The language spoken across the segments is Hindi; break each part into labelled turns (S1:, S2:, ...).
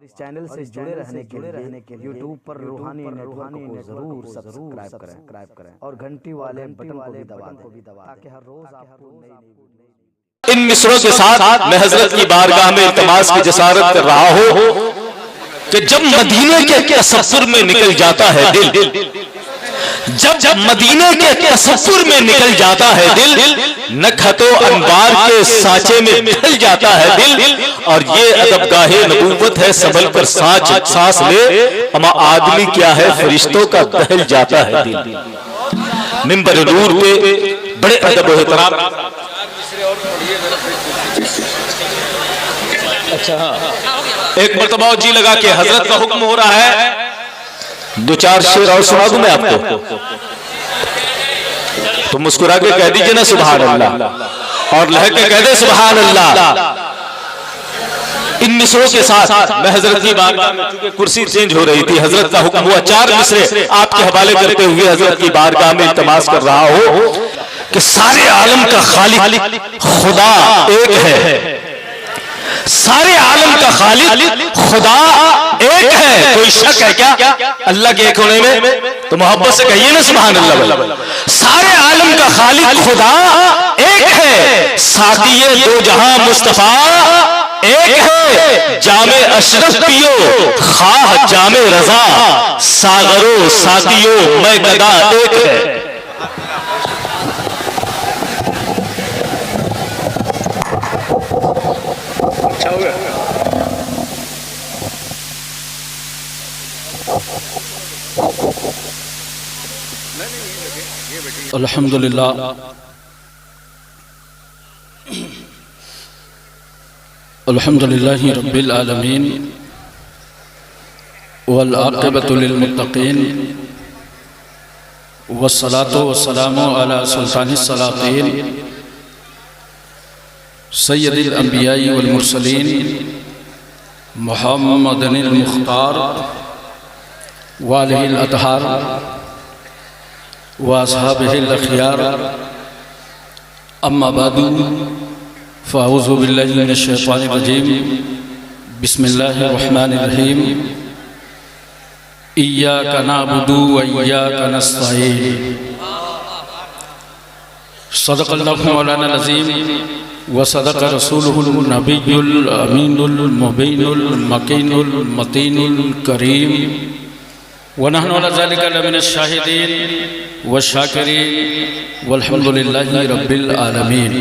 S1: इस चैनल से जुड़े रहने के लिए यूट्यूब पर रूहानी नेटवर्क को जरूर सब्सक्राइब करें और घंटी वाले बटन को भी दबा दें ताकि हर रोज आपको नई
S2: इन मिसरों के साथ मैं हजरत की बारगाह में इल्तिमास की जसारत कर रहा हूं कि जब मदीने के तसव्वुर में निकल जाता है दिल, जब मदीने के तसव्वुर में निकल जाता है दिल, नखतो अनवार के साँचे में ढल जाता है दिल। और ये अदबगाहे नबूवत है, संभल कर सांस ले, अमा आदमी क्या है फरिश्तों का दहल जाता है दिल। मिंबर नूर पे बड़े अदब व एहतराम। अच्छा हाँ, एक मरतबा जी लगा के हजरत का हुक्म हो रहा है, दो चार शेर और सुना दूं मैं आपको, तो मुस्कुरा के कह दीजिए ना सुभान अल्लाह, और लह के कह दे सुभान अल्लाह। इन मिसरों के साथ मैं हजरत की बारगाह में, चूंकि कुर्सी चेंज हो रही थी, हजरत का हुक्म हुआ, चार मिसरे आपके हवाले करते हुए हजरत की बारगाह में इल्तिमास कर रहा हो कि सारे आलम का खालिक खुदा एक है, सारे आलम का खालिक खुदा एक है। कोई शक है क्या अल्लाह के एक होने में? तो मोहब्बत से कहिए ना सुभान अल्लाह। सारे आलम का खालिक खुदा एक है, साकिए दो जहां मुस्तफा एक है, जामे अशरफ पियो खाह जामे रजा, सागरो साकियो मैं गदा एक है। अच्छा हो गया।
S3: अल्हम्दुलिल्लाह अल्हम्दुलिल्लाहि रब्बिल आलमीन वल आक़िबतु लिल मुत्तक़ीन वस्सलातु वस्सलामु अला सुल्तानिस सलातीन सय्यदिल अंबियाई वल मुरसलीन मुहम्मदिनिल मुख्तार व आलिहिल अतहार व अस्हाबिहिल अखयार, अम्मा बादु फ़अऊज़ु बिल्लाहि मिनश शैतानिर रजीम, बिस्मिल्लाहिर रहमानिर रहीम। इय्याका नअबुदु व इय्याका नस्तईन। सदक़ल्लाहु मौलाना अज़ीम व सदक़ रसूलुहुल नबियुल अमीनुल मुबीनुल मकीनुल मतीनुल करीम व नहनु अला ज़ालिका लमिनश शाहिदीन व शाकिरीन वल्हम्दुलिल्लाहि रब्बिल आलमीन।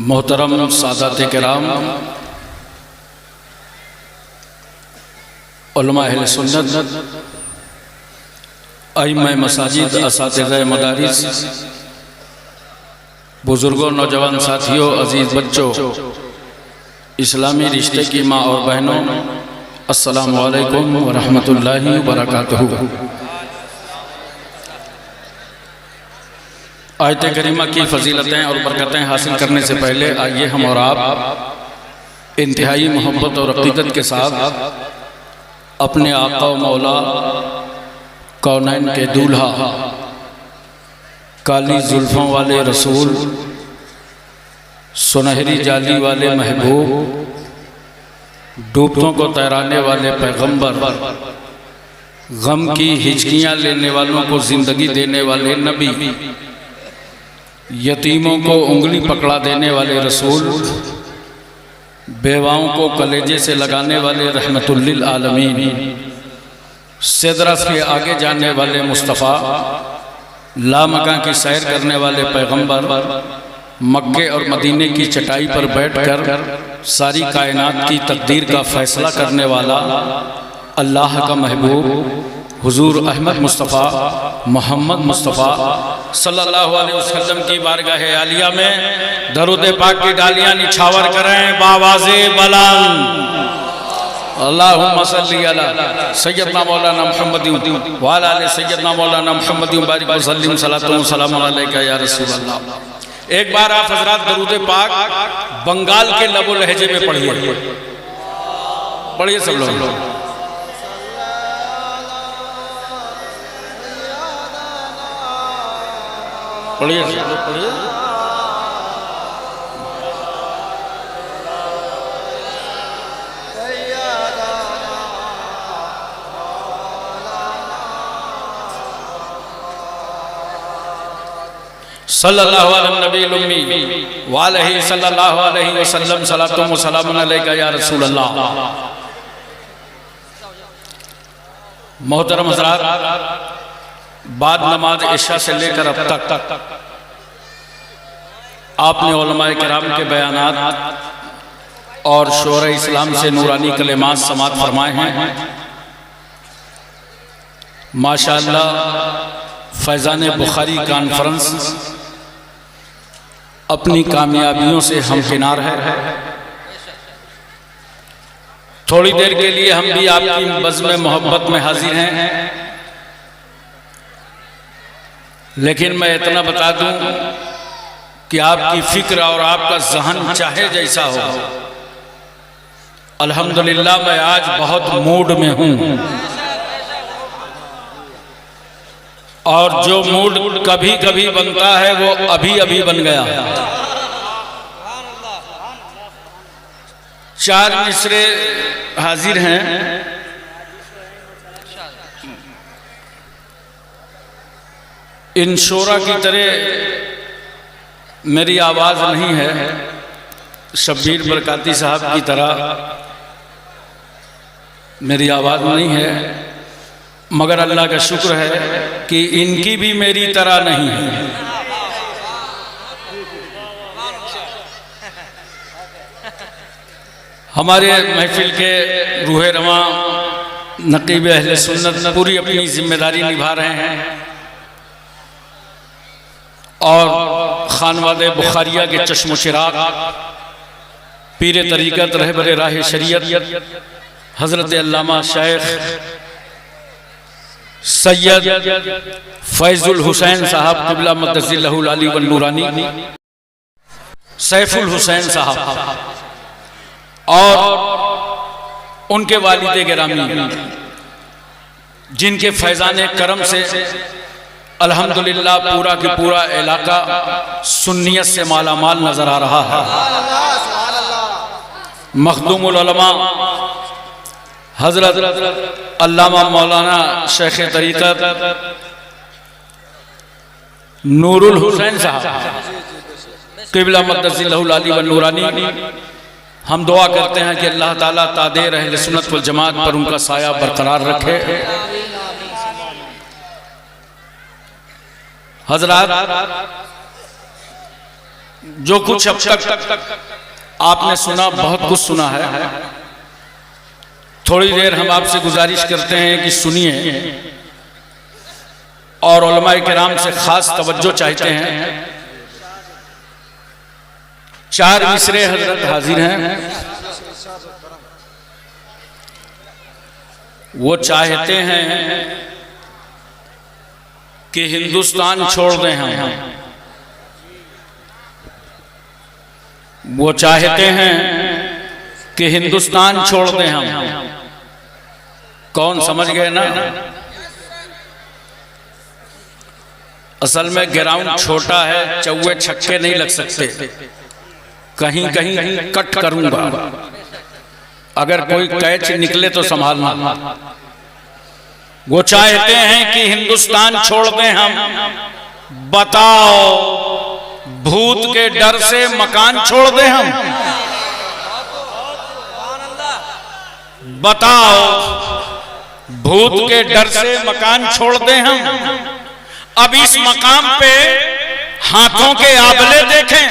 S3: मोहतरम सादात किराम, उलमा अहले सुन्नत, आइम्मा मसाजिद, असातिज़ाए मदारिस, बुजुर्गों, नौजवान साथियों, अजीज़ बच्चों, इस्लामी रिश्ते की माँ और बहनों, अस्सलामु अलैकुम व रहमतुल्लाहि व बरकातुहू। आयत करीमा की फजीलतें और बरकतें हासिल करने से पहले आइए हम और आप इंतहाई मोहब्बत और अक़ीदत के साथ अपने आका व मौला कौनैन के दूल्हा, काली जुल्फ़ों वाले रसूल, सुनहरी जाली वाले महबूब, डूबतों को तैराने वाले पैगंबर, गम की हिचकियाँ लेने वालों को ज़िंदगी देने वाले नबी, यतीमों को उंगली पकड़ा देने वाले रसूल, बेवाओं को कलेजे से लगाने वाले रहमतुल लिल आलमीन, सिदरा से आगे जाने वाले मुस्तफ़ा, लामकां की सैर करने वाले पैगंबर, मक्के और मदीने की चटाई पर बैठकर सारी कायनात की तकदीर का फैसला करने वाला अल्लाह का महबूब हुजूर अहमद मुस्तफ़ा मोहम्मद मुस्तफ़ा सल्लल्लाहु अलैहि वसल्लम की बारगाह आलिया में दरूद पाक की डालियाँ निछावर करें बावाज़े बुलंद। अल्लाहुम्मा सल्ली अला सय्यदना मौलाना मुहम्मद व अला आलि सय्यदना मौलाना मुहम्मद बारिक व सल्लिम सलातु व सलाम अलैका या रसूल अल्लाह। एक बार आप हजरात दरूद पाक बंगाल के लबो लहजे में पढ़िए, पढ़िए सब लोग। पढ़िए पढ़िए। सल्लल्लाहु अलैहि नबी वालैहि सल्लल्लाहु अलैहि वसल्लम सलातुम व सलामुन अलैका या रसूल अल्लाह। मोहतरम हज़रात, बाद नमाज इशा से लेकर अब तक आपने उलमाए किराम के बयानात और शोरा इस्लाम से नूरानी कलेमात समात फरमाए हैं। माशाअल्लाह फैज़ान बुखारी कॉन्फ्रेंस अपनी कामयाबियों से हमकिनार है। थोड़ी देर के लिए हम भी आपकी बज़्म मोहब्बत में हाजिर हैं, लेकिन मैं इतना बता दूं कि आपकी फिक्र और आपका ज़हन चाहे जैसा हो, अल्हम्दुलिल्लाह मैं आज बहुत मूड में हूं, और जो मूड कभी कभी बनता है वो अभी अभी बन गया। 4 मिसरे हाजिर हैं। इन शोरा की तरह मेरी आवाज़ नहीं है, शब्बीर बरकाती साहब की तरह मेरी आवाज़ नहीं है, मगर अल्लाह का शुक्र है कि इनकी भी मेरी तरह नहीं है। हमारे महफिल के रूहे रवां नकीब अहले सुन्नत पूरी अपनी जिम्मेदारी निभा रहे हैं और खानवादे बुखारिया के चश्मो चिराग पीर तरीक़त रहबर राह शरीयत हज़रत अल्लामा शेख सैयद फैजुल हुसैन साहब क़िबला मद्दसिल्लहुल अली वन नूरानी, सैफुल हुसैन साहब और उनके वालिद गिरामी, जिनके फैज़ान करम से अल्हम्दुलिल्लाह पूरा के पूरा इलाका सुन्नियत से मालामाल नजर आ रहा है। मखदूमुल उलमा हज़रत अल्लामा मौलाना शेख तरीक़त नूरुल हुसैन साहब क़िबला मद्दसिल्लहुल अली वन नूरानी, हम दुआ करते हैं कि अल्लाह ताला तादेर अहले सुन्नत वल जमात पर उनका साया बरकरार रखे। हज़रात, जो कुछ अब तक आपने सुना, बहुत कुछ सुना है। थोड़ी देर हम आपसे गुजारिश करते हैं कि सुनिए और उलमाए किराम से खास तवज्जो चाहते हैं। 4 मिसरे हजरत हाजिर हैं। वो चाहते हैं कि हिंदुस्तान छोड़ दें हम, वो चाहते हैं कि हिंदुस्तान छोड़ दें हम। कौन समझ गए ना? असल में ग्राउंड छोटा है, चौवे छक्के नहीं लग सकते, कहीं कहीं कट करूंगा, अगर कोई कैच निकले तो संभालना। वो चाहते हैं कि हिंदुस्तान छोड़ दें हम। बताओ, भूत के डर से मकान छोड़ दें हम? बताओ, भूत के डर से मकान छोड़ दें हम? अब इस मकाम पे हाथों के आबले देखें,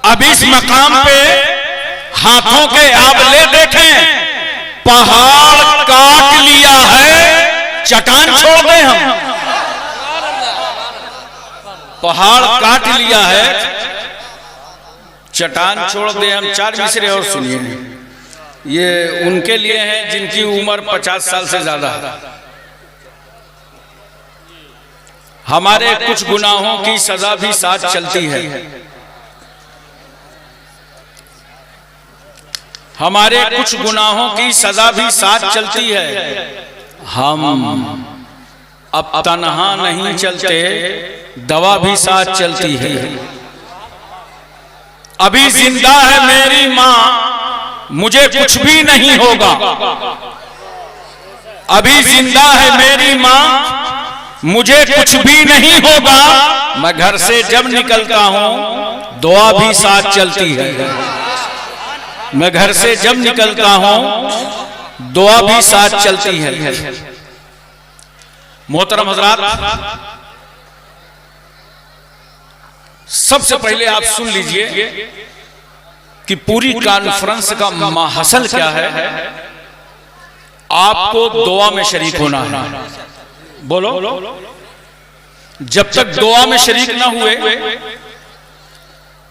S3: अब इस मकाम पे हाथों के आबले देखें। पहाड़ काट लिया है, चट्टान छोड़ दें हम? पहाड़ काट लिया है, चट्टान छोड़ दें हम। 4 मिसरे और सुनिए, ये उनके लिए हैं जिनकी उम्र 50 साल से ज्यादा है। हमारे कुछ गुनाहों की सजा भी साथ चलती है, हमारे कुछ गुनाहों की सजा भी साथ चलती है। हम अब तन्हा नहीं चलते, दवा भी साथ चलती है। अभी जिंदा है मेरी माँ, मुझे कुछ भी नहीं होगा। अभी जिंदा है मेरी माँ, मुझे कुछ भी नहीं होगा, मैं घर से जब निकलता हूं दुआ भी साथ चलती है। मैं घर से जब निकलता हूं दुआ भी साथ चलती है। मोहतरम हजरात, सबसे पहले आप सुन लीजिए कि पूरी कॉन्फ्रेंस का माहसल क्या है। आपको दुआ में शरीक होना है। बोलो, जब तक दुआ में शरीक ना हुए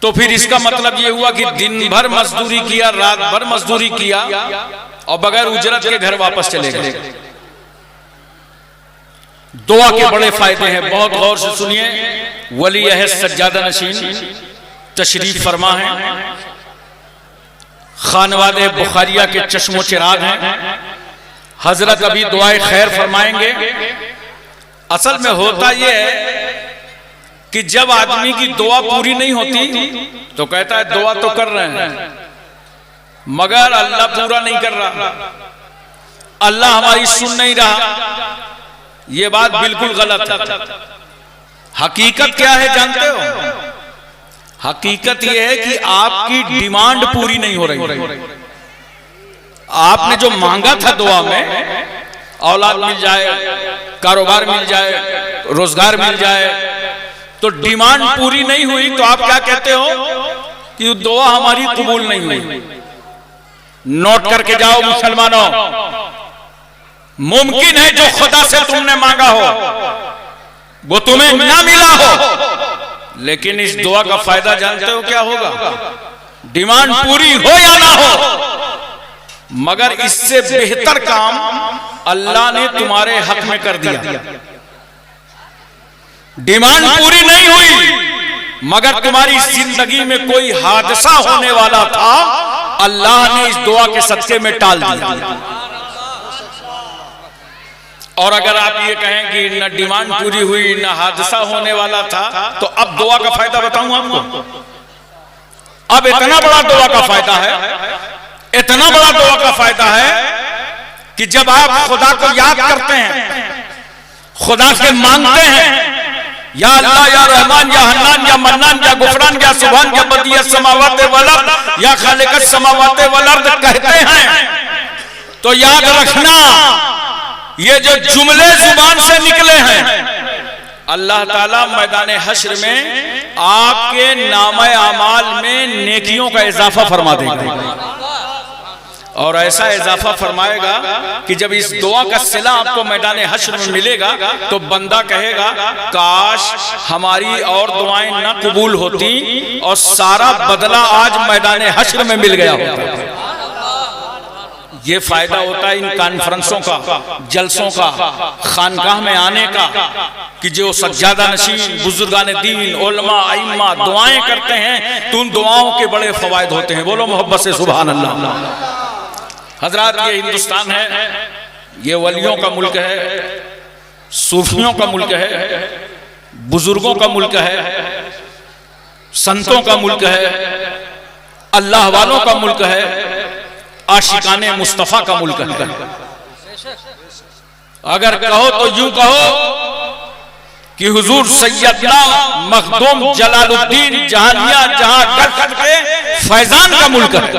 S3: तो फिर इसका मतलब यह हुआ कि दिन भर मजदूरी किया, रात भर मजदूरी किया और बगैर उजरत के घर वापस चले गए। दुआ के बड़े फायदे हैं, बहुत गौर से सुनिए। वली है सज्जादा नशीन तशरीफ फरमा है, खानवादे बुखारिया के चश्मो चिराग हैं। हजरत अभी दुआए खैर फरमाएंगे। असल में होता यह है कि जब आदमी की दुआ पूरी नहीं होती तो कहता है दुआ तो कर रहे हैं मगर अल्लाह पूरा नहीं कर रहा, अल्लाह हमारी सुन नहीं रहा। यह बात बिल्कुल गलत है। हकीकत क्या है जानते हो? हकीकत यह है कि आपकी डिमांड पूरी नहीं हो रही। आपने जो मांगा था दुआ में, औलाद मिल जाए, कारोबार मिल जाए, रोजगार मिल जाए, तो डिमांड पूरी नहीं हुई तो आप क्या कहते हो कि दुआ हमारी कबूल नहीं हुई। नोट करके जाओ मुसलमानों, मुमकिन है जो खुदा से तुमने मांगा हो वो तुम्हें ना मिला हो, लेकिन इस दुआ का फायदा जानते हो क्या होगा? डिमांड पूरी हो या ना हो, मगर इससे बेहतर काम अल्लाह ने तुम्हारे हक में कर दिया। डिमांड पूरी नहीं हुई मगर तुम्हारी जिंदगी में कोई हादसा होने वाला था, अल्लाह ने इस दुआ के सदके में टाल दिया। और अगर आप ये कहें कि न डिमांड पूरी हुई न हादसा होने वाला था, तो अब दुआ का फायदा बताऊं आपको। अब इतना बड़ा दुआ का फायदा है, इतना बड़ा दुआ का फायदा है कि जब आप खुदा को याद करते हैं, खुदा से मांगते हैं, या अल्लाह या रहमान या हन्नान या मन्नान या गुफरान या सुभान या बदिया समावात वल अर्द या खालिक समावात वल अर्द कहते हैं, तो याद रखना ये जो जुमले जुबान से निकले हैं, अल्लाह ताला मैदान हश्र में आपके नामे अमाल में नेकियों का इजाफा फरमा देगा। और ऐसा इजाफा फरमाएगा कि जब इस दुआ का सिला आपको मैदान हश्र में मिलेगा तो बंदा कहेगा काश हमारी और दुआएं न कबूल होती और सारा बदला आज मैदान हश्र में मिल गया होता। ये फायदा होता है इन कॉन्फ्रेंसों का, जलसों का, खानकाह में आने का, कि जो सज्जादा नशीन बुजुर्गान दीन उलमा अइम्मा दुआएं करते हैं तो उन दुआओं के बड़े फवायद होते हैं। बोलो मोहब्बत से सुभान अल्लाह। हजरात, ये हिंदुस्तान है, ये वलियों का मुल्क है, सूफियों का मुल्क है, बुजुर्गों का मुल्क है, संतों का मुल्क है, अल्लाह वालों का मुल्क है, आशिकाने मुस्तफा का मुल्क है। अगर कहो तो यूं कहो कि हुजूर सैयदना मखदूम जलालुद्दीन जहानिया जहां गढ़ के फैजान का मुल्क है,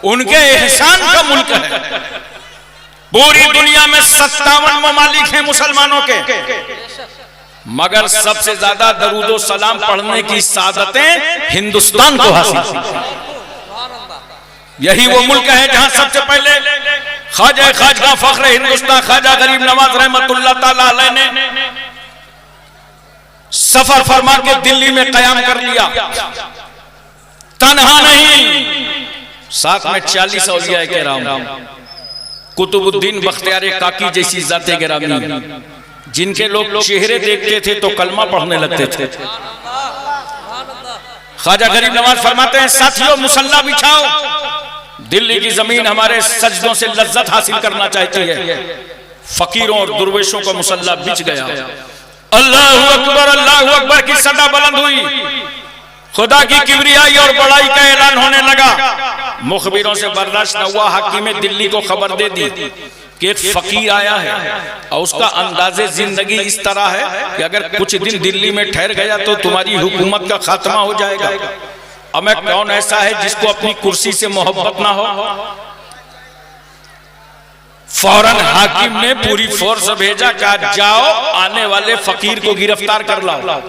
S3: उनके एहसान का मुल्क है। पूरी दुनिया में 57 ममालिक हैं मुसलमानों के, मगर सबसे ज्यादा दरूदो सलाम पढ़ने की सादतें हिंदुस्तान को हासिल। यही वो मुल्क है जहां सबसे पहले खाजा फख्र हिंदुस्तान ख्वाजा गरीब नवाज रहमतुल्लाह ताला अलैह ने सफर फरमा के दिल्ली में कयाम कर लिया। तन्हा नहीं, साथ में 40 औलिया किराम, कुतुबुद्दीन बख्तियार काकी जैसी जाते गिरामी, जिनके लोग चेहरे देखते थे तो कलमा पढ़ने लगते थे। ख्वाजा गरीब नवाज फरमाते हैं साथियों मुसल्ला बिछाओ, दिल्ली की जमीन हमारे सजदों से लज्जत हासिल करना चाहती है। फकीरों और दुर्वेशों का मुसल्ला बिछ गया। अल्लाहु अकबर की सदा बुलंद हुई, खुदा की किबरियाई और बड़ाई का ऐलान होने लगा। मुखबिरों से बर्दाश्त न हुआ, हाकिम दिल्ली को खबर दे दी कि एक फकीर आया है और उसका अंदाजे जिंदगी इस तरह है कि अगर कुछ दिन दिल्ली में ठहर गया तो तुम्हारी हुकूमत का खात्मा हो जाएगा। अब मैं कौन ऐसा है जिसको अपनी कुर्सी से मोहब्बत ना हो? फौरन हाकिम ने पूरी फोर्स भेजा, कहा जाओ आने वाले फकीर को गिरफ्तार कर लाओ।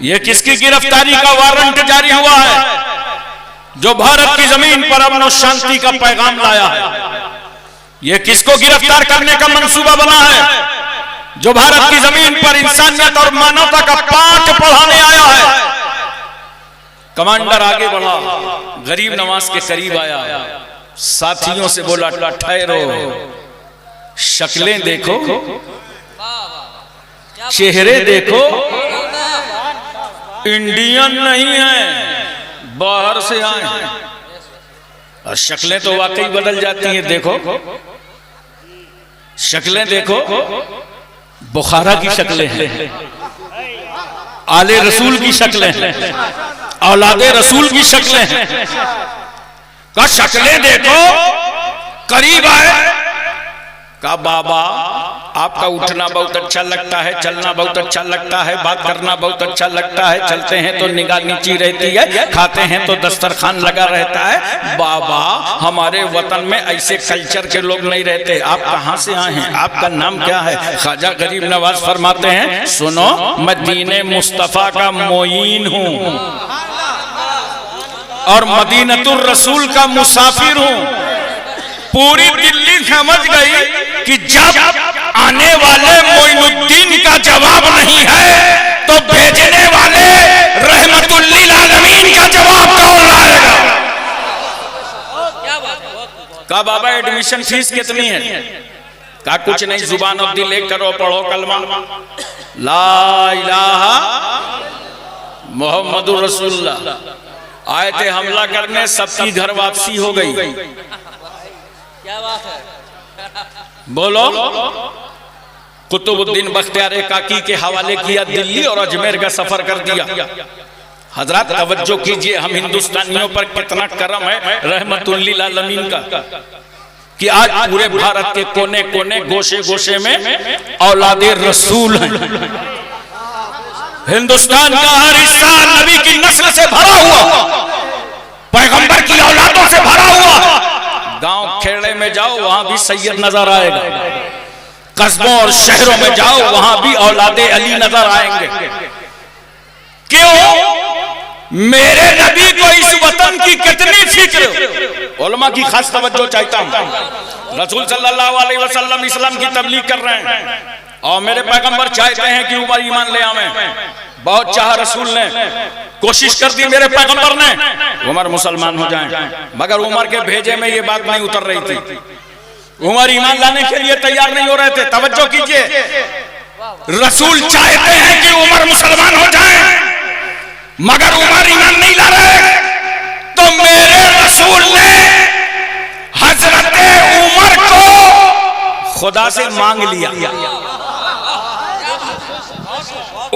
S3: ये किसकी गिरफ्तारी का वारंट जारी हुआ है? जो भारत की जमीन पर अमन और शांति का पैगाम लाया है। ये किसको गिरफ्तार करने का मंसूबा बना है? जो भारत की जमीन पर इंसानियत और मानवता का पाठ पढ़ाने आया है। कमांडर आगे बढ़ा, गरीब नवाज के करीब आया, साथियों से बोला ठहरो, शक्लें देखो, चेहरे देखो, इंडियन नहीं है, बाहर से आए हैं। और शक्लें तो वाकई बदल जाती हैं। देखो शक्लें देखो, बुखारा की शक्लें हैं, आले रसूल की शक्लें हैं, औलादे रसूल की शक्लें हैं। का शक्लें देखो, करीब आए, का बाबा आपका उठना बहुत अच्छा लगता है, चलना बहुत अच्छा लगता है, बात करना बहुत अच्छा लगता है, चलते हैं तो निगाह नीची रहती है, खाते हैं तो दस्तरखान लगा रहता है। बाबा हमारे वतन में ऐसे कल्चर के लोग नहीं रहते, आप कहाँ से आए हैं, आपका नाम क्या है? ख्वाजा गरीब नवाज फरमाते हैं, सुनो मैं दीने मुस्तफा का मोइन हूँ और मदीनतुर रसूल का मुसाफिर हूँ। पूरी दिल्ली समझ गई कि जब आने वाले मोइनुद्दीन का जवाब नहीं है तो भेजने वाले रहमतुल लिल आलमीन का जवाब कौन लाएगा? का बाबा एडमिशन फीस कितनी है? का कुछ नहीं, जुबान और दिल एक करो, पढ़ो कलमा ला इलाहा मुहम्मदुर रसूलुल्लाह। आए थे हमला करने, सबकी घर वापसी हो गई। क्या बात है? बोलो। कुतुबुद्दीन बख्तियार काकी के हवाले किया दिल्ली और अजमेर का सफर कर दिया। हजरत तवज्जो कीजिए, हम हिंदुस्तानियों पर कितना करम है रहमतुल लिल आलमीन का कि आज पूरे भारत के कोने कोने गोशे गोशे में औलादे रसूल हैं। हिंदुस्तान का हर हिस्सा नबी की नस्ल से भरा हुआ, पैगंबर की औलादों से भरा हुआ। गांव खेड़े में जाओ वहां भी सैयद नजर आएगा, कस्बों और शहरों में जाओ वहां भी औलादे अली नजर आएंगे। क्यों? मेरे नबी को इस वतन की कितनी फिक्र। उलमा की खास तवज्जो चाहता हूं। रसूल सल्लल्लाहु अलैहि वसल्लम इस्लाम की तबलीग कर रहे हैं और मेरे पैगंबर चाहते हैं कि उमर ईमान ले आवे। बहुत चाह रसूल ने, कोशिश कर दी मेरे पैगंबर ने उमर मुसलमान हो जाएं, मगर उमर के भेजे में ये बात नहीं उतर रही थी। उमर ईमान लाने के लिए तैयार नहीं हो रहे थे। तवज्जो कीजिए, रसूल चाहते हैं कि उमर मुसलमान हो जाएं, मगर उमर ईमान नहीं ला रहे। तो मेरे रसूल ने हजरत उमर को खुदा से मांग लिया।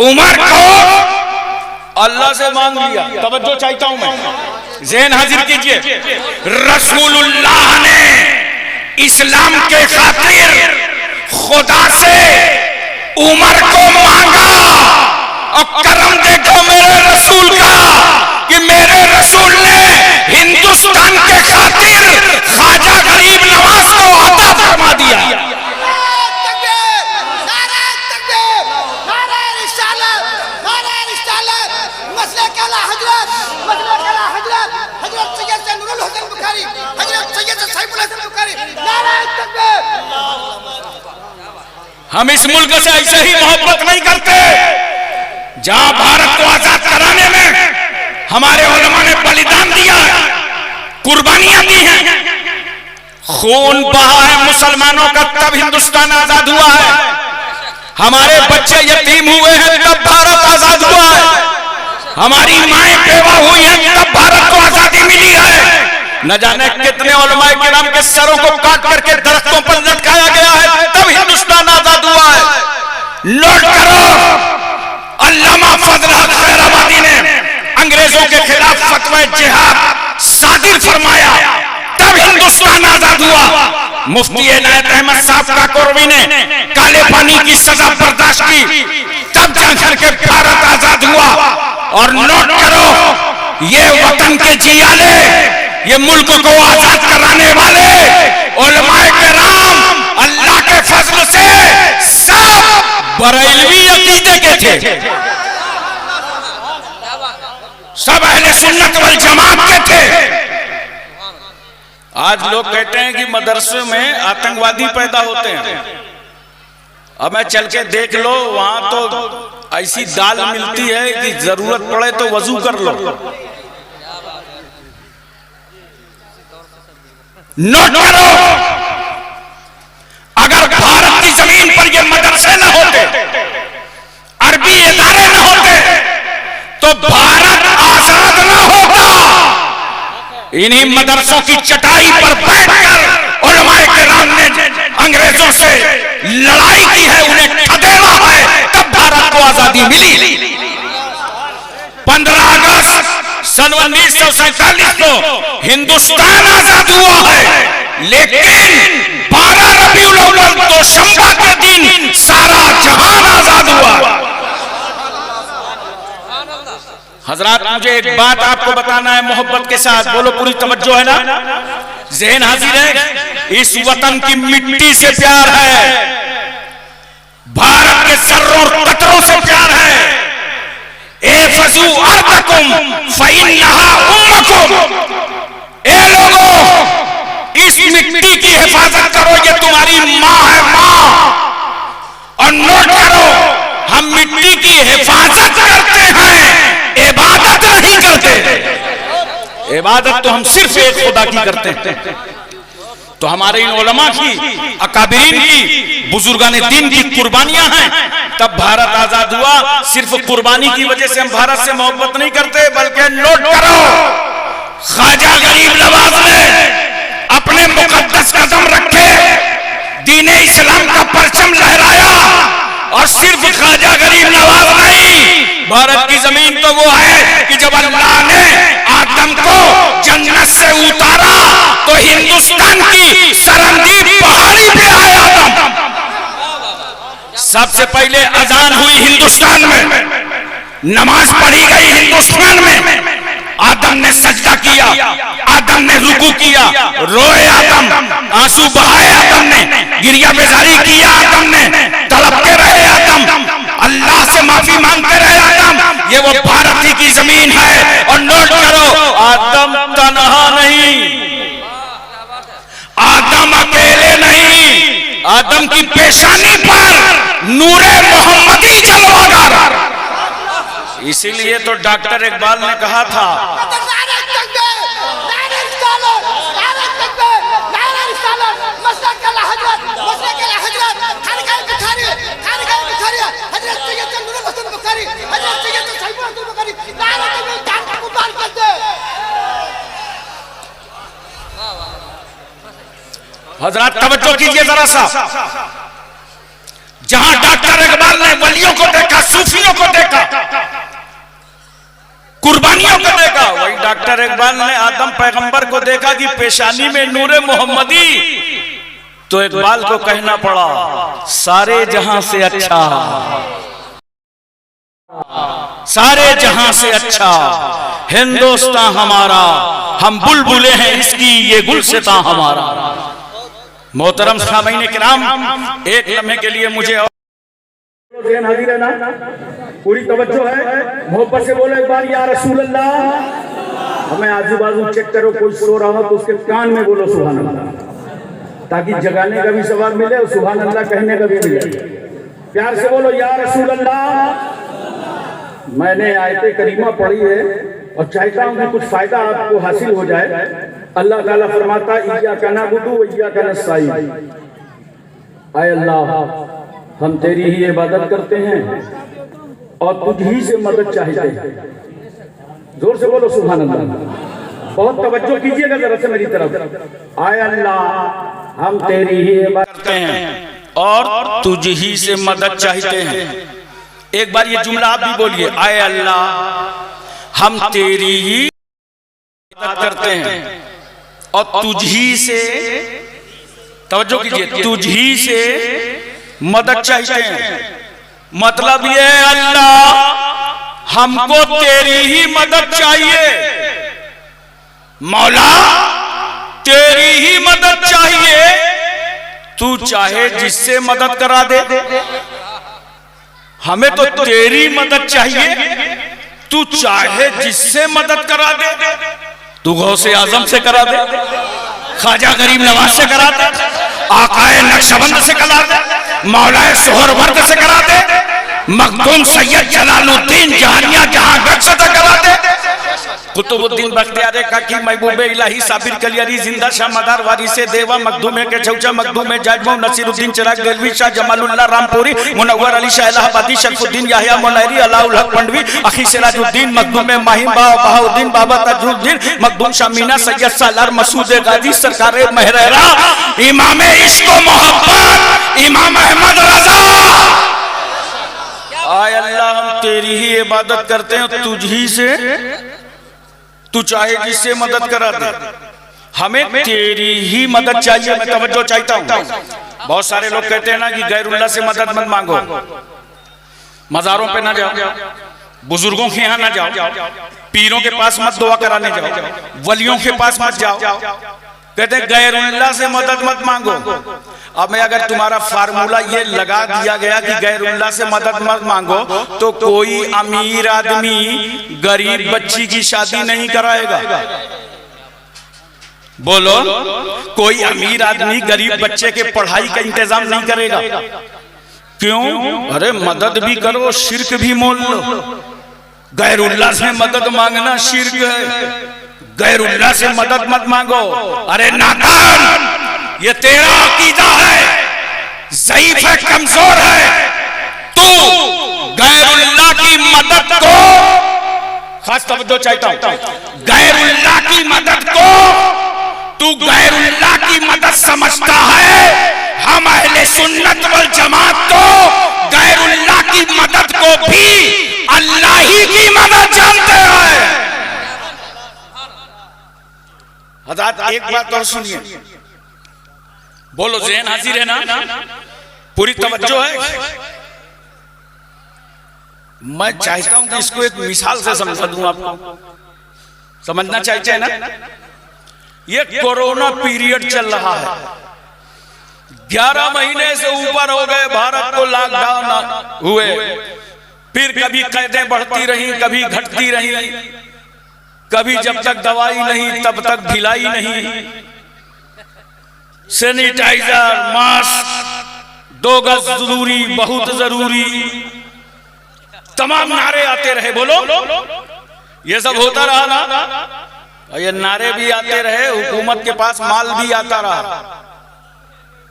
S3: उमर को अल्लाह से मांग लिया। तवज्जो चाहता हूं मैं, ज़हन हाजिर कीजिए। रसूलुल्लाह ने इस्लाम के खातिर खुदा से उमर को मांगा और करम देखो मेरे रसूल का कि मेरे रसूल ने हिंदुस्तान के खातिर ख्वाजा गरीब नवाज को अता फरमा दिया। हम इस मुल्क से ऐसे ही मोहब्बत नहीं करते। जहां भारत को आजाद कराने में हमारे उलमा ने बलिदान दिया है, कुर्बानियां दी हैं, खून बहा है मुसलमानों का, तब हिंदुस्तान आजाद हुआ है। हमारे बच्चे यतीम हुए हैं तब भारत आजाद हुआ है। हमारी माएं बेवा हुई हैं तब भारत को आजादी मिली है। न जाने कितने उलमाए किराम के सरों को काट करके दरख्तों पर लटकाया गया है, तब हिंदुस्तान आजाद हुआ है। नोट करो, अल्लामा फजल हक खैराबादी ने अंग्रेजों के खिलाफ फतवा जिहाद सादिर फरमाया, तब हिंदुस्तान आजाद हुआ। मुफ्ती इनायत अहमद साहब काकोरवी ने काले पानी की सजा बर्दाश्त की, तब जाकर के भारत आजाद हुआ। और नोट करो, ये वतन के जियाले, ये मुल्क को आजाद कराने वाले उलमाए किराम अल्लाह के फजल से सब बरेलवी अकीदे के थे, सब अहले सुन्नत वल जमात के थे। आज लोग कहते हैं कि मदरसे में आतंकवादी पैदा होते हैं। अब मैं चल के देख लो, वहां तो ऐसी दाल मिलती है कि जरूरत पड़े तो वजू कर लो। नोट करो, अगर भारत की जमीन पर ये मदरसे न होते, अरबी इदारे न होते, तो भारत आजाद न होता। इन्हीं मदरसों की चटाई पर बैठकर उलमाए किराम ने अंग्रेजों से लड़ाई की है, उन्हें खदेड़ा है, तब भारत को आजादी मिली। 15 अगस्त सन 1947 को हिंदुस्तान आजाद हुआ है, लेकिन 12 रबीउल अव्वल दोशंबा के दिन सारा जहान आजाद हुआ। हजरात, मुझे एक बात आपको बताना है मोहब्बत के साथ, बोलो पूरी तवज्जो है ना, ज़हन हाजिर है। इस वतन की मिट्टी से प्यार है, भारत के सर्रों और कतरों से प्यार है। एफजू अर्दकुम फइन्नहा उम्मकुम, ए लोगों, इस मिट्टी की हिफाजत करो, ये तुम्हारी माँ है, माँ। और नोट करो, हम मिट्टी की हिफाजत करते हैं, इबादत नहीं करते। इबादत तो हम सिर्फ एक खुदा की करते हैं। तो हमारे इन उलमा की, अकाबिरीन की, बुजुर्गाने दीन की कुर्बानियां हैं, तब भारत आजाद हुआ। सिर्फ कुर्बानी की वजह से हम भारत से मोहब्बत नहीं करते, बल्कि नोट करो, ख्वाजा गरीब नवाज ने अपने मुकद्दस कदम रखे, दीन इस्लाम का परचम लहराया। और सिर्फ ख्वाजा गरीब नवाज नहीं, भारत की जमीन तो वो है कि जब अल्लाह ने आदम को जन्नत से उतारा तो हिंदुस्तान की सरहदी पहाड़ी पे आए आदम। सबसे पहले अजान हुई हिंदुस्तान में, नमाज पढ़ी गई हिंदुस्तान में, आदम ने सजदा किया, आदम ने रुकू किया, रोए आदम, आंसू बहाए आदम ने, गिरिया बेजारी किया आदम ने, तड़पते रहे आदम, अल्लाह से माफी मांगते रहे आदम। ये वो भारत ही की जमीन है। और नोट करो, आदम तन्हा नहीं, आदम अकेले नहीं, आदम की पेशानी पर नूरे मोहम्मदी जलवागर। इसीलिए तो डॉक्टर इकबाल ने कहा था, हजरत तवज्जो कीजिए जरा सा, जहां डॉक्टर इकबाल ने वलियों को देखा, सूफियों को देखा, कुर्बानियों को देखा, वही डॉक्टर इकबाल ने आदम पैगंबर को देखा कि पेशानी में नूरे मोहम्मदी। तो इकबाल को कहना पड़ा, सारे जहां से अच्छा, सारे जहां से अच्छा हिंदुस्तान हमारा, हम बुलबुले हैं इसकी, ये गुलसितां हमारा। मोहतरम सामीन किराम, एक लम्हे के लिए मुझे हाजिर है ना, पूरी तवज्जो है, मोहब्बत से बोलो एक बार या रसूल अल्लाह। हमें आजू बाजू चेक करो, कोई सो रहा हो तो उसके कान में बोलो सुभान अल्लाह, ताकि जगाने का भी सवाब मिले और सुभान अल्लाह कहने का भी मिले। प्यार से बोलो या रसूल अल्लाह। मैंने आयते करीमा पढ़ी है और चाहता हूं कि कुछ फायदा आपको हासिल हो जाए। अल्लाह ताला फरमाता, इय्याका नअबुदु व इय्याका नस्तईन, आए अल्लाह, हम तेरी ही इबादत करते हैं और तुझ ही से मदद चाहते हैं। जोर से बोलो सुभान अल्लाह। बहुत तवज्जो कीजिएगा जरा से मेरी तरफ। आए अल्लाह, हम तेरी ही इबादत करते हैं और तुझ ही से मदद चाहते हैं। एक बार ये जुमला आप भी बोलिए, आए अल्लाह, हम तेरी ही मदद करते हैं और तुझ ही से तवज्जो कीजिए, तुझी से मदद चाहते हैं, मतलब ये अल्लाह हमको तेरी ही मदद चाहिए, मौला तेरी ही मदद चाहिए, तू चाहे जिससे मदद करा दे, हमें तो तेरी मदद चाहिए, तू चाहे जिससे मदद करा दे, तू गौसे आजम से करा दे, ख्वाजा गरीब नवाज से करा दे, आकाए नक्शबंद से करा दे, मौलाए सोहरवर्द से करा दे, मखदूम सैयद जलालुद्दीन जहानिया जहां बख्श से करा दे, कुतुबुद्दीन बख्तियार काकी महबूबे इलाही साबिर कलियारी जिंदा शाह मदार वारिसे देवा मखदूमे के चौचा मखदूमे जाजमो नसीरुद्दीन चिराग देलवी शाह जमालुल्लाह रामपुरी मुनव्वर अली शाह इलाहाबादी शरफुद्दीन याहिया मुनैरी अलाउल हक पंडवी अखी सिराजुद्दीन मखदूमे माहिम बहाउद्दीन बाबा ताजुद्दीन मखदूम शामीना सैयद सालार मसूद गाजी सरकार महरेरा इमाम इश्क व मोहब्बत इमाम अहमद रजा। आय अल्लाह हम तेरी ही इबादत करते हैं, तुझी से, तू चाहे जिससे मदद करा दे, हमें तेरी ही मदद चाहिए। मैं तवज्जो चाहता हूँ, बहुत सारे लोग कहते हैं ना कि गैरुल्लाह से मदद मत मांगो, मजारों पे ना जाओ, बुजुर्गों के यहाँ ना जाओ, पीरों के पास मत दुआ कराने जाओ, वलियों के पास मत जाओ, कहते हैं गैरुल्लाह से मदद मत मांगो। अब मैं अगर तुम्हारा फार्मूला ये लगा दिया गया कि गैरुल्लाह से मदद मत मांगो, तो कोई अमीर आदमी गरीब बच्ची की शादी नहीं कराएगा। बोलो, कोई अमीर आदमी गरीब बच्चे के पढ़ाई का इंतजाम नहीं करेगा। क्यों? अरे मदद भी करो, शिर्क भी मोल लो। गैरुल्लाह से मदद मांगना शिर्क है, गैरुल्लाह से मदद मत मांगो। अरे नादान, ये तेरा अकीदा है, ज़ईफ है, कमजोर है। तू गैरुल्लाह की मदद को, खास तवज्जो चाहता हूं, गैरुल्लाह की मदद को तू गैरुल्लाह की मदद समझता है। हम अहले सुन्नत वल जमात तो गैरुल्लाह की मदद को भी अल्लाह ही की मदद जानते हैं। हज़रत एक बात और सुनिए, बोलो ज़हन हाजिर है ना, पूरी तवज्जो है। मैं चाहता हूं कि इसको एक मिसाल से समझा दूं आपको, समझना चाहिए ना। ये कोरोना पीरियड चल रहा है, 11 महीने से ऊपर हो गए भारत को लॉकडाउन हुए, फिर कभी कैदें बढ़ती रही, कभी घटती रही, कभी जब तक दवाई नहीं तब तक ढिलाई नहीं, सैनिटाइजर, मास्क, 2 गज दूरी बहुत जरूरी, तमाम नारे आते रहे। बोलो, ये सब होता रहा ना, ये नारे भी आते रहे, हुकूमत के पास माल भी आता रहा।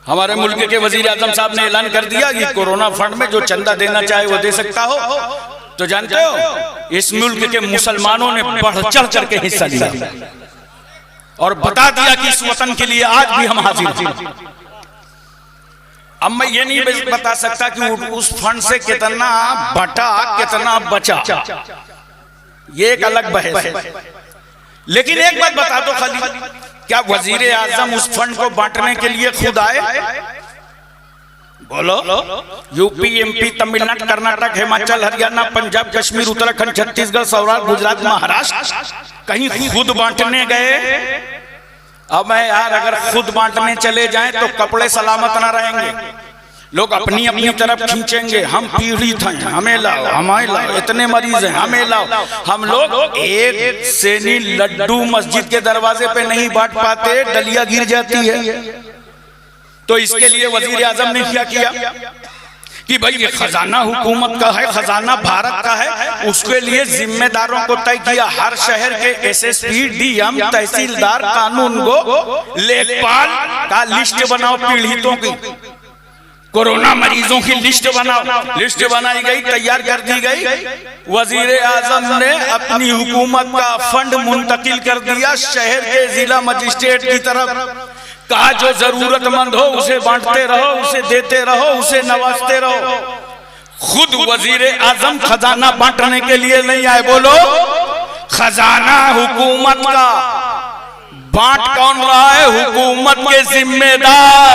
S3: हमारे मुल्क के वजीर आजम साहब ने ऐलान कर दिया कि कोरोना फंड में जो चंदा देना चाहे वो दे सकता हो। तो जानते हो, इस मुल्क के मुसलमानों ने बढ़ चढ़ करके हिस्सा लिया और बता दिया कि इस वतन के लिए आज भी हम हाजिर हैं। अब मैं ये नहीं बता सकता कि उस फंड से कितना बटा कितना बचा, ये एक अलग बहस है। लेकिन एक बात बता दो खाली, क्या वजीर आजम उस फंड को बांटने के लिए खुद आए? बोलो, यूपी, एमपी, तमिलनाडु, कर्नाटक, हिमाचल, हरियाणा, पंजाब, कश्मीर, उत्तराखंड, छत्तीसगढ़, सौराष्ट्र, गुजरात, महाराष्ट्र, कहीं खुद बांटने गए? अब मैं यार, अगर खुद बांटने चले जाएं तो कपड़े सलामत ना रहेंगे, लोग अपनी अपनी तरफ खींचेंगे। हम पीड़ित हैं, हमें लाओ, हमें लाओ, इतने मरीज हैं, हमें लाओ। हम लोग एक सेनी लड्डू मस्जिद के दरवाजे पे नहीं बांट पाते, डलिया गिर जाती है। तो इसके लिए वजीर आजम ने क्या किया कि भाई ये खजाना हुकूमत का है, खजाना भारत का है, उसके लिए जिम्मेदारों को तय किया। हर शहर के एसएसपी, डीएम, तहसीलदार, कानून गो, लेखपाल का लिस्ट बनाओ, पीड़ितों की, कोरोना मरीजों की लिस्ट बनाओ। लिस्ट बनाई गई, तैयार कर दी गई। वजीर आजम ने अपनी हुकूमत का फंड मुंतकिल कर दिया शहर के जिला मजिस्ट्रेट की तरफ। कहा जो जरूरतमंद हो उसे बांटते रहो, उसे देते रहो, उसे नवाजते रहो। खुद वजीर आजम खजाना बांटने के लिए नहीं आए। बोलो, खजाना हुकूमत का, बांट कौन रहा है? हुकूमत के जिम्मेदार।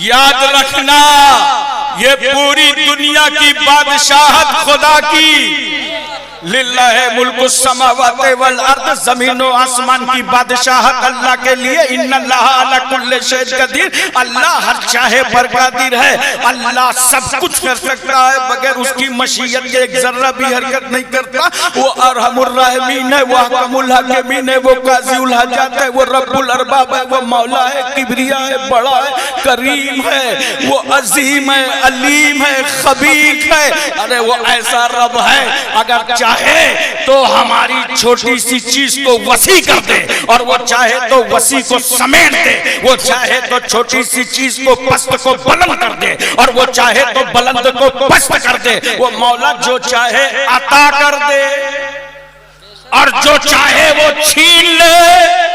S3: याद रखना, ये पूरी दुनिया की बादशाहत खुदा की। लिल्लाहि मुल्कु समावाति वल अर्द, जमीन और आसमान की बादशाहत अल्लाह के लिए। इन्नल्लाह अला कुल्लि शैइन कदीर, अल्लाह हर चाहे पर कादिर है। अल्लाह सब कुछ कर सकता है, बगैर उसकी मशीयत के एक जर्रा भी हरकत नहीं करता। वो अरहमुर राहिमीन है, वो अहकमुल हाकिमीन है, वो काज़िउल हाजात है, वो रब्बुल अरबाब है, वो मौला है, किबरिया है, बड़ा है, करीम है, वो अजीम है, अलीम है, खबीर है। अरे वो ऐसा रब है, अगर चाहे तो हमारी छोटी सी चीज को वसी कर दे, और वो चाहे तो वसी को समेट दे। वो चाहे तो छोटी सी चीज को पस्त को बुलंद कर दे, और वो चाहे तो बुलंद को पस्त कर दे। वो मौला जो चाहे अता कर दे, और जो चाहे वो छीन ले।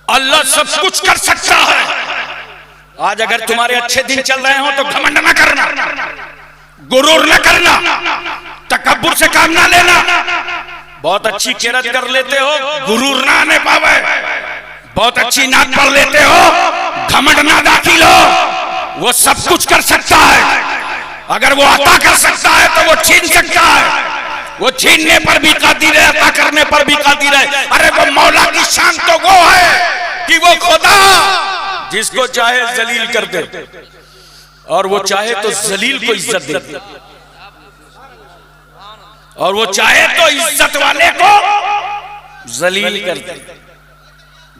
S3: अल्लाह सब कुछ कर सकता है। आज अगर तुम्हारे अच्छे दिन चल रहे हो तो घमंड न करना, गुरूर न करना, तकब्बुर से काम ना लेना। बहुत अच्छी किरत कर लेते हो, गुरूर ना आने पावे। बहुत अच्छी नात पढ़ लेते हो, घमंड ना दाखिल हो। वो सब कुछ कर सकता है। अगर वो अता कर सकता है तो वो छीन सकता है। वो छीनने पर भी कादिर है, अता करने पर भी कादिर है। अरे वो मौला की शान तो वो है कि वो खुदा जिसको चाहे जलील कर दे, और वो चाहे तो जलील को इज्जत दे, और वो चाहे तो इज्जत वाले को जलील कर दे।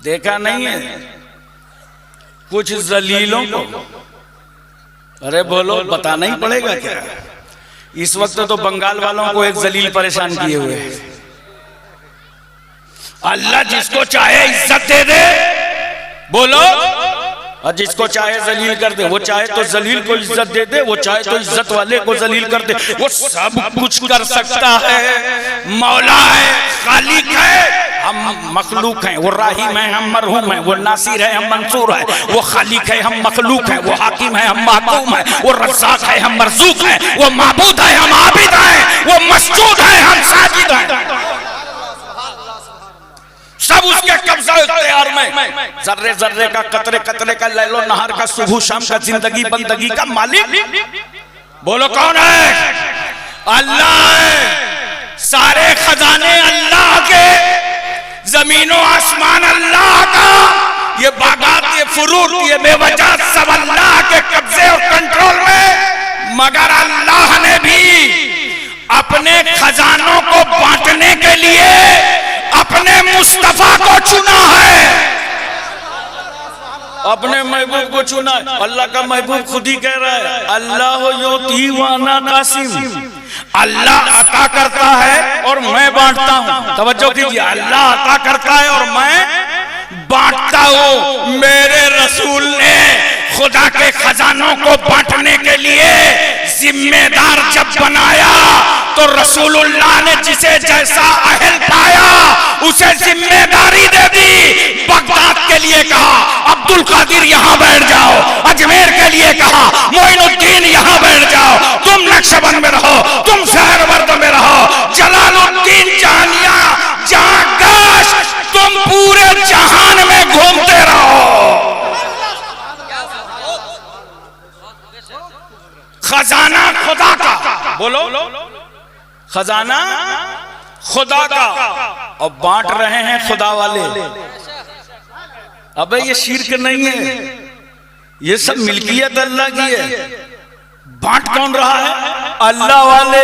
S3: देखा नहीं है कुछ जलीलों को? अरे बोलो, बताना ही पड़ेगा क्या? इस वक्त तो बंगाल वालों को एक जलील परेशान किए हुए हैं। अल्लाह जिसको चाहे इज्जत दे दे, बोलो, और जिसको चाहे जलील कर दे। वो चाहे तो जलील को इज्जत दे दे, वो चाहे तो इज्जत वाले को जलील कर दे। वो सब कुछ कर सकता है। मौला है, खालिक है, हम मखलूक हैं। वो राहिम है, हम मरहूम हैं। वो नासिर है, हम मंसूर हैं। वो खालिक है, हम मखलूक हैं। वो हाकिम है, हम महकूम हैं। वो रज़्ज़ाक़ है, हम मरज़ूक़ हैं। वो माबूद है, हम आबिद हैं। वो मसजूद है, हम साजिद हैं। सब उसके कब्जा इख्तियार में। जर्रे जर्रे का, कतरे कतरे का, लैलो नहार का, सुबह शाम का, जिंदगी बंदगी का मालिक बोलो कौन है? अल्लाह है। सारे खजाने अल्लाह के, जमीनो आसमान अल्लाह का, ये बागात, ये फुरूट, ये बेवजह सब अल्लाह के कब्जे और कंट्रोल में। मगर अल्लाह ने भी अपने खजानों को बांटने के लिए अपने मुस्तफा को चुना है, अपने महबूब को चुना है। अल्लाह का महबूब खुद ही कह रहा है, अल्लाह युती व अना कासिम। अल्लाह अता करता है और मैं बांटता हूं। तवज्जो कीजिए, अल्लाह अता करता है और मैं बांटता हूं। मेरे रसूल ने खुदा के खजानों को बांटने के लिए जिम्मेदार जब बनाया तो रसूलुल्लाह ने जिसे जैसा अहल पाया उसे जिम्मेदारी दे दी। बगदाद के लिए कहा अब्दुल कादिर यहाँ बैठ जाओ, अजमेर के लिए कहा मोइनुद्दीन यहाँ बैठ जाओ, तुम नक्शबंद में रहो, तुम शहरवर्द में रहो, जलालुद्दीन जहानिया जहांगाश तुम पूरे जहान में घूमते रहो। खजाना खुदा का, बोलो, खजाना खुदा का, और बांट रहे हैं खुदा वाले। अबे ये शिर्क नहीं है, ये सब मिल्कियत अल्लाह की है। बांट कौन रहा है? अल्लाह वाले।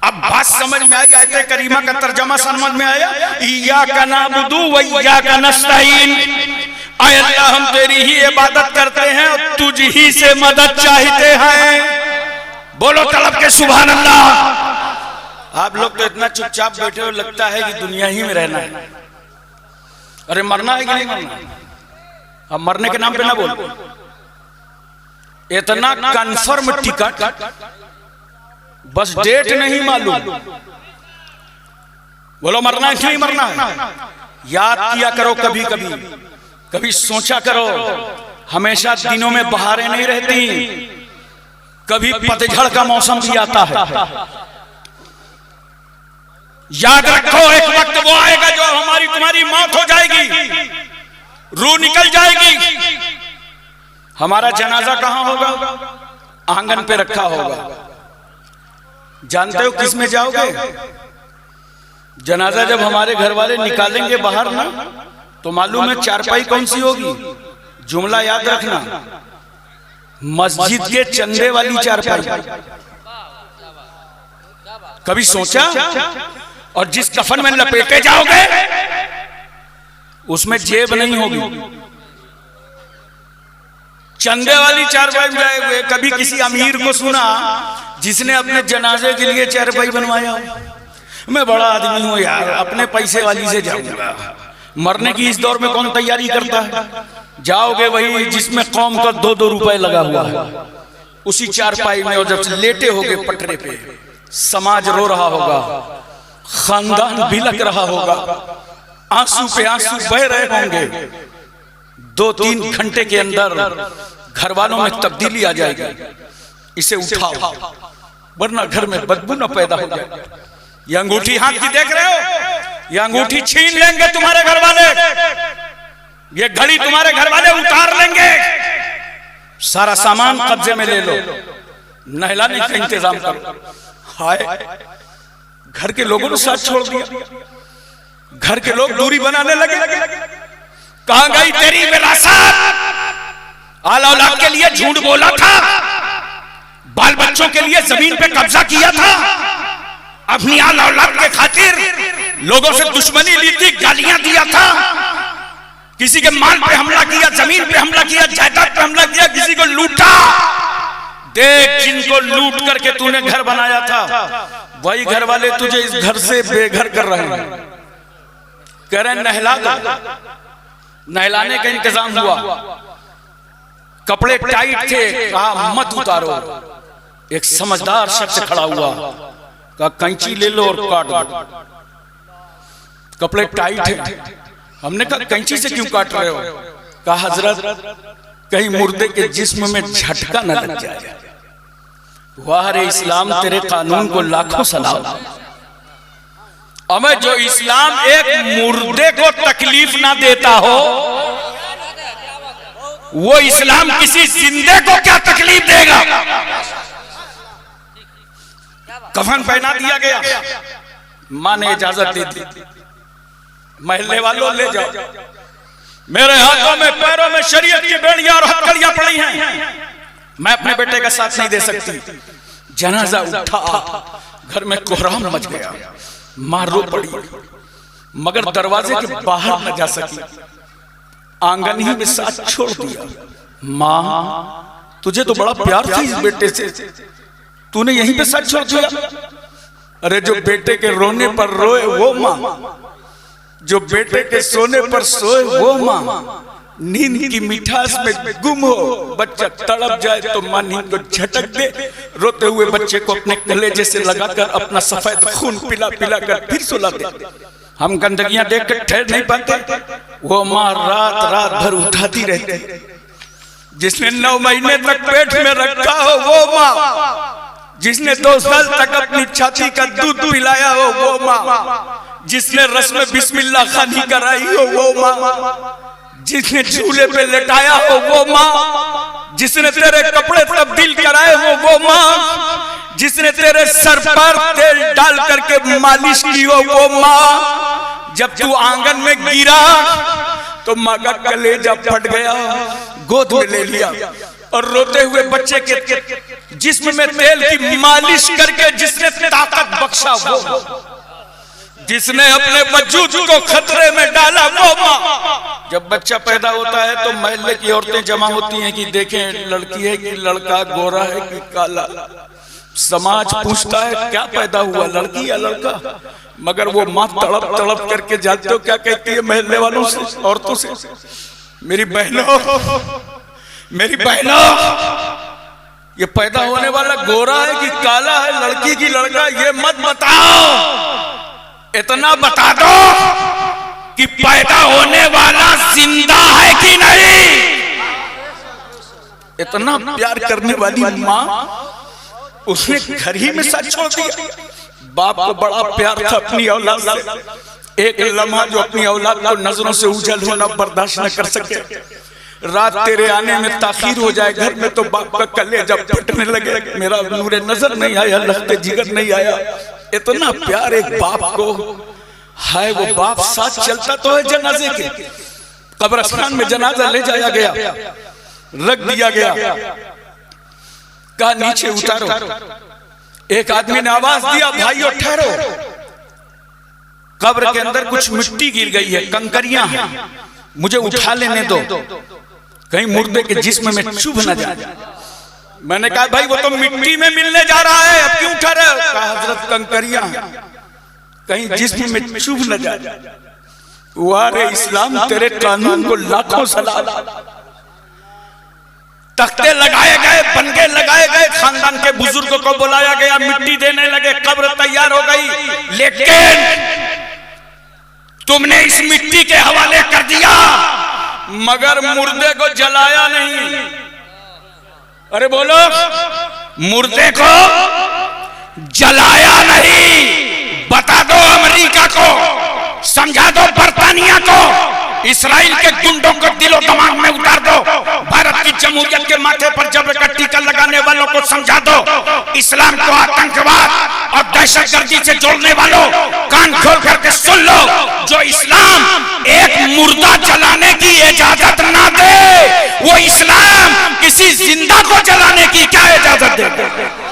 S3: अब बात समझ में आई, आयत करीमा का तर्जमा समझ में आया। इय्याका नअबुदु व इय्याका नस्तईन। आय अल्लाह, हम तेरी ही इबादत करते हैं और तुझ ही से मदद चाहते हैं। बोलो तलब के सुभान अल्लाह। आप लोग तो इतना चुपचाप बैठे हो, लगता है कि दुनिया ही में रहना है। अरे मरना है कि नहीं मरना? अब मरने के नाम पे ना बोल। इतना कन्फर्म टिकट बस डेट नहीं मालूम। बोलो मरना है कि नहीं मरना है? याद किया करो कभी कभी, कभी सोचा करो। हमेशा दिनों में बहारें नहीं रहती, कभी पतझड़ का मौसम भी आता है। याद रखो एक वक्त वो आएगा जो हमारी तुम्हारी मौत हो जाएगी, रूह निकल जाएगी। हमारा जनाजा कहां होगा? आंगन पे रखा होगा। जानते हो किस में जाओगे? जनाजा जब हमारे घर वाले निकालेंगे बाहर ना, तो मालूम है चारपाई कौन सी होगी? जुमला याद रखना, मस्जिद के चंदे वाली चारपाई। कभी सोचा? और जिस कफन में लपेटे जाओगे उसमें जेब नहीं होगी, चंदे वाली चारपाई में जाएंगे। कभी किसी अमीर को सुना जिसने अपने जनाजे के लिए चारपाई बनवाया? मैं बड़ा आदमी हूं यार, अपने पैसे वाली से जाऊंगा। मरने की इस दौर में कौन तैयारी करता है? जाओगे वही जिसमें कौम का 2-2 रुपए लगा हुआ है, उसी चारपाई में। और जब लेटे होगे पटरे पे, समाज रो रहा होगा, खानदान बिलक रहा होगा, आंसू पे आंसू बह रहे होंगे। 2-3 घंटे के अंदर घर वालों में तब्दीली आ जाएगी। इसे उठाओ वरना घर में बदबू न पैदा हो जाए। ये अंगूठी हाथ की देख रहे हो? ये अंगूठी छीन लेंगे तुम्हारे घर वाले, ये घड़ी तुम्हारे घर वाले उतार लेंगे, सारा सामान कब्जे में ले लो, नहलाने का इंतजाम करो। हाय, घर के लोगों ने साथ छोड़ दिया, घर के लोग दूरी बनाने लगे। कहां गई तेरी विरासत? आला औलाद के लिए झूठ बोला था, बाल बच्चों के लिए जमीन पे कब्जा किया था, अपनी आला औलाद के खातिर लोगों से दुश्मनी ली थी, गालियां दिया था, किसी के माल पे हमला किया, जमीन पे हमला किया, जायदाद पे हमला किया, किसी को लूटा। देख, जिनको लूट करके तूने घर बनाया था, वही घर वाले तुझे इस घर से बेघर कर रहे हैं। कह रहे नहला दो। नहलाने का इंतजाम हुआ, कपड़े टाइट थे, कहा मत उतारो। एक समझदार शख्स खड़ा हुआ, कहा कैंची ले लो और काट दो। कपड़े टाइट है। हमने कहा कैंची से क्यों काट रहे हो? कहा हजरत कहीं मुर्दे के जिस्म में झटका न लग जाए। वाह रे इस्लाम, तेरे कानून को लाखों सलाम। हमें जो इस्लाम एक मुर्दे को तकलीफ ना देता हो, वो इस्लाम किसी जिंदे को क्या तकलीफ देगा? कफन पहना दिया गया, मां ने इजाजत दे दी, महल्ले वालों ले जाओ। मेरे हाथों में पैरों में शरीयत की बेड़ियां और हथकड़ियां पड़ी हैं, मैं अपने बेटे का साथ नहीं दे सकती। जनाजा उठा, घर में कोहराम मच गया, मां रो पड़ी, मगर दरवाजे के बाहर न जा सकी, आंगन ही में साथ छोड़ दिया। मां, तुझे तो बड़ा प्यार था इस बेटे से, तूने यहीं पे साथ छोड़ दिया। अरे जो बेटे के रोने पर रोए वो मां, जो बेटे के सोने पर सोए वो मां, नींद की मिठास में गुम हो, बच्चा तड़प जाए तो मां नींद को झटक दे, रोते हुए बच्चे को अपने कलेजे से लगाकर अपना सफेद खून पिला पिला कर फिर सुला दे। हम गंदगियां देख कर ठहर नहीं पाते, वो मां रात रात भर उठाती रहती। जिसने 9 महीने तक पेट में रखा हो वो मां, जिसने 2 साल तक अपनी छाती का दूध पिलाया हो वो मां, जिसने रस्म बिस्मिल्लाह खानी कराई हो वो मां, जिसने झूले पे लेटाया हो वो मां, जिसने तेरे कपड़े तब्दील कराए हो वो मां, जिसने तेरे सर पर तेल डाल करके मालिश की हो वो मां। जब तू आंगन में गिरा तो मां का कलेजा फट गया, गोद में ले लिया और रोते हुए बच्चे के जिस्म में तेल की मालिश करके जिसने ताकत बख्शा वो, जिसने अपने वजूद को खतरे में डाला वो मां। जब बच्चा पैदा होता है तो महल्ले की औरतें जमा होती हैं कि देखें लड़की है कि लड़का, गोरा है कि काला। समाज पूछता है क्या पैदा हुआ, लड़की या लड़का? मगर वो मां तड़प तड़प करके जाते हो क्या कहती है महल्ले वालों से, औरतों से, मेरी बहनों, मेरी बहनों, ये पैदा होने वाला गोरा है कि काला है, लड़की की लड़का, ये मत बताओ, इतना बता दो कि पैदा होने वाला जिंदा है कि नहीं। इतना प्यार करने वाली माँ, उसने घर ही में सच छोड़ दिया। बाप को बड़ा प्यार था अपनी औलाद से। एक लम्हा जो अपनी औलाद को नजरों से उजल होना बर्दाश्त न कर सके, रात तेरे आने में ताखीर हो जाए घर में तो बाप का कलेजा फटने लगे। मेरा नूरे नजर नहीं आया, लफ्ते जिगर नहीं आया। इतना प्यार एक बाप को है। वो बाप साथ चलता तो है जनाजे के। कब्रिस्तान में जनाजा ले जाया गया, रख दिया गया, कहा नीचे उतारो। एक आदमी ने आवाज दिया, भाइयों ठहरो, कब्र के अंदर कुछ मिट्टी गिर गई है, कंकरियां हैं, मुझे उठा लेने दो, कहीं मुर्दे के जिस्म में चुभ न जाए। मैंने कहा भाई वो तो मिट्टी में मिलने जा रहा है, अब क्यों उठा रहे हो? कहा हजरत कंकरियां कहीं जिस्म में चुभ न जाए। वारे इस्लाम, तेरे कानून को लाखों सलाम। तख्ते लगाए गए, बनगे लगाए गए, खानदान के बुजुर्गों को बुलाया गया, मिट्टी देने लगे, कब्र तैयार हो गई। लेकिन तुमने इस मिट्टी के हवाले कर दिया, मगर मुर्दे को जलाया नहीं। अरे बोलो, मुर्दे को जलाया नहीं। बता दो अमेरिका को, समझा दो बर्तानिया को, इसराइल के गुंडों को दिलो दिमाग में उतार दो। भारत की जमहूरियत के माथे पर जबर का टीका लगाने वालों को समझा दो, इस्लाम को आतंकवाद और दहशतगर्दी से जोड़ने वालों, कान खोल करके सुन लो, जो इस्लाम एक मुर्दा जलाने की इजाजत ना दे, वो इस्लाम किसी जिंदा को जलाने की क्या इजाजत दे?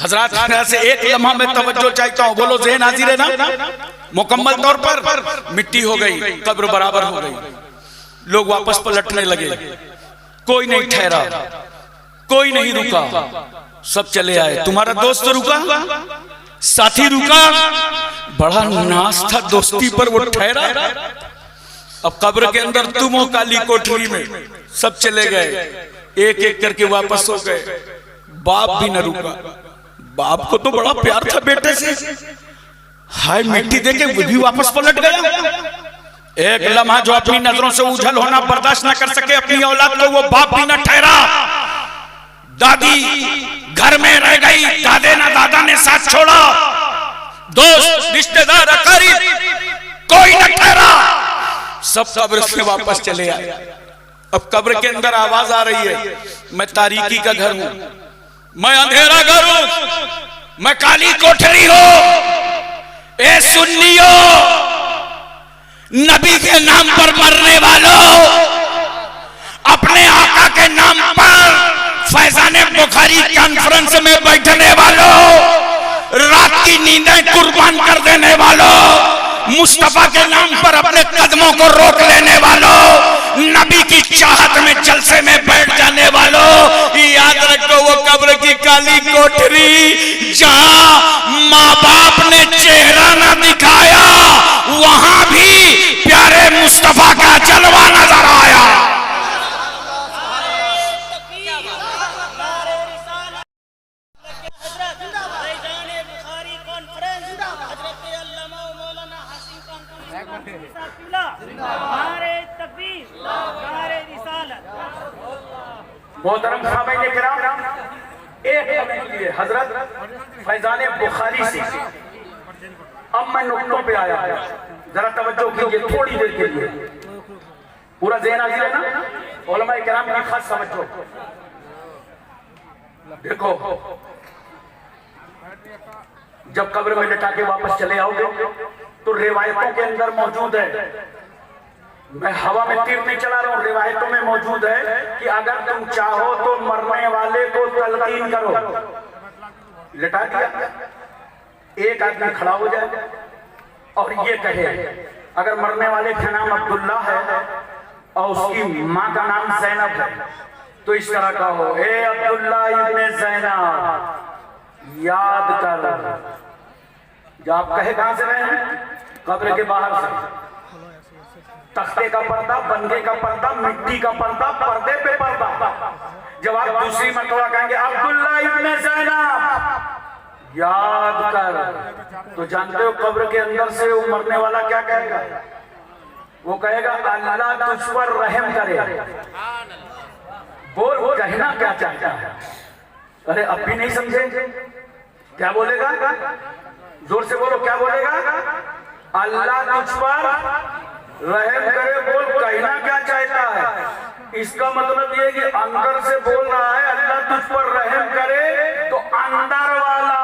S3: हजरात से एक लम्हा में तवज्जो चाहता हूँ। बोलो ज़हन हाजिर है ना? मुकम्मल तौर पर मिट्टी हो गई, कब्र बराबर हो गई, लोग वापस पलटने लगे। कोई नहीं ठहरा, कोई नहीं रुका, सब चले आए। तुम्हारा दोस्त रुका, साथी रुका, बड़ा नाज था दोस्ती पर, वो ठहरा। अब कब्र के अंदर तुम हो काली कोठरी में, सब चले गए, एक एक करके वापस हो गए। बाप भी न रुका। बाप को तो बड़ा प्यार था बेटे से, हाय मिट्टी देके वो भी वापस पलट गया। एक लम्हा जो अपनी नजरों से उछल होना बर्दाश्त न कर सके अपनी औलाद को, वो बाप भी न ठहरा। दादी घर में रह गई, दादे ना दादा ने साथ छोड़ा, दोस्त रिश्तेदार अकारीब कोई न ठहरा, सब कब्र से वापस चले आए। अब कब्र के अंदर आवाज आ रही है, मैं तारीकी का घर हूं, मैं अंधेरा घर हूं, मैं काली कोठरी हूं। ए सुन्नियों, नबी के नाम पर मरने वालों, अपने आका के नाम पर फैजाने बुखारी कॉन्फ्रेंस में बैठने वालों, रात की नींदें कुर्बान कर देने वालों, मुस्तफा के नाम पर अपने कदमों को रोक लेने वालों, नबी की चाहत में जलसे में बैठ जाने वालों, याद रखो वो कब्र की काली कोठरी जहां माँ बाप ने चेहरा न दिखाया, वहां भी प्यारे मुस्तफा का जलवा नजर आया।
S4: मोहतरम साहब किराम, एक हजरत फैजाने बुखारी से अब मैं नुक्तों पे आया, जरा तवज्जो कीजिए थोड़ी देर के लिए। पूरा ज़हन हाजिर है ना? उलमाए किराम की खास समझो। देखो, जब कब्र में लिटा के वापस चले आओगे तो रिवायतों के अंदर मौजूद है, मैं हवा में तीर नहीं चला रहा हूं, रिवायतों में मौजूद है कि अगर तुम चाहो तो मरने वाले को तलकीन करो। लिटा दिया, एक आदमी खड़ा हो जाए और ये कहे, अगर मरने वाले का नाम अब्दुल्ला है और उसकी माँ का नाम ज़ैनब है, तो इस तरह कहो, ए अब्दुल्ला इब्ने ज़ैनब, याद कर। जो आप कहे कहां से रहे हैं? कब्र के बाहर से। तख्ते का पर्दा, बनगे का पर्दा, मिट्टी का पर्दा, पर्दे पे पर्दा। जब आप दूसरी मरतबा कहेंगे अब्दुल्ला इब्न ज़ैनब याद कर, तो जानते हो कब्र के अंदर से वो मरने वाला क्या कहेगा? वो कहेगा अल्लाह तुझ पर रहम करे। बोल कहना क्या चाहता है? अरे अब भी नहीं समझे? क्या बोलेगा? जोर से बोलो, क्या बोलेगा? अल्लाह तुझ पर रहम करे। बोल कहना क्या चाहता है? इसका मतलब ये कि अंदर से बोल रहा है अल्लाह तुझ पर रहम करे, तो अंदर वाला